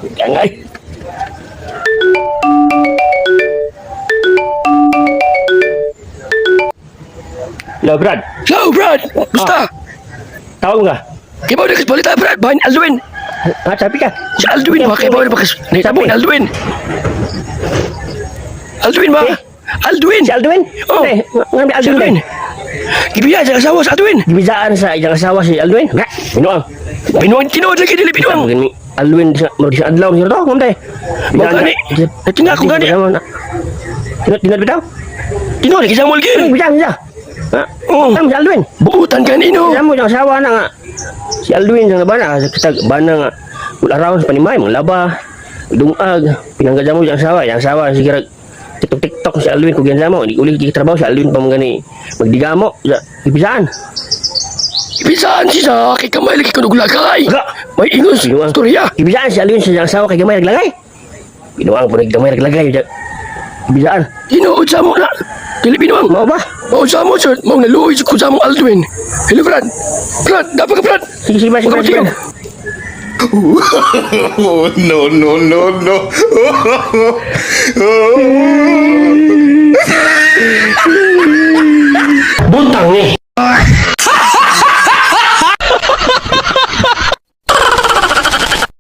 Angay. Hello, Brad. Hello, Brad! Basta! Tawag nga. Kaya ba nakas balita, Brad? Bahan Alduin! Sabi ka. Si Alduin ba? Kaya ba nakas... Naitabo ni Alduin! Alduin ba? Alduin! Si Alduin? Oh. Nga Si Alduin! Gibiya, sa asawa sa Alduin! Gibisaan sa iyang asawa si Alduin. Nga, binuang. Pinuang, tinood lagi nila, pinuang! Alduin, marag sa adlaw niya to, kumday. Mau gani. Natinga ako gani. Tinad bitaw? Tinood, lagi sa mall gil! Bisa. Ha? Oh. Ano si Alduin? Buutan kanino! Alam mo, yung asawa na nga. Si Alduin, yung bana, sa bana nga. Ularaw sa panimay, mga laba. Dungag. Pinanggadya mo yung asawa. Yung asawa, sige, tiktok si Alduin. Kung yan sa mo, uli trabaho si Alduin pa mga gani. Magdigamo. Ibisaan. Ibisaan siya, kay kamay lagi ko naglagay! Ga! May ingos, Binuang. storya! Ibisaan si Alduin sa yung asawa kay gamay naglagay. Binuang po gamay naglagay. Ibisaan. Tinood sa mo na! Dili pinuang! Mau ba? Mau sa mo, sir! Mau naluoy sa kung sa mong Alduin! Hello, Brad! Brad, dapat ka, Brad! Sige, ba, Huwag ka sige. matigil. Oh, no, no, no, no. Buntang ni.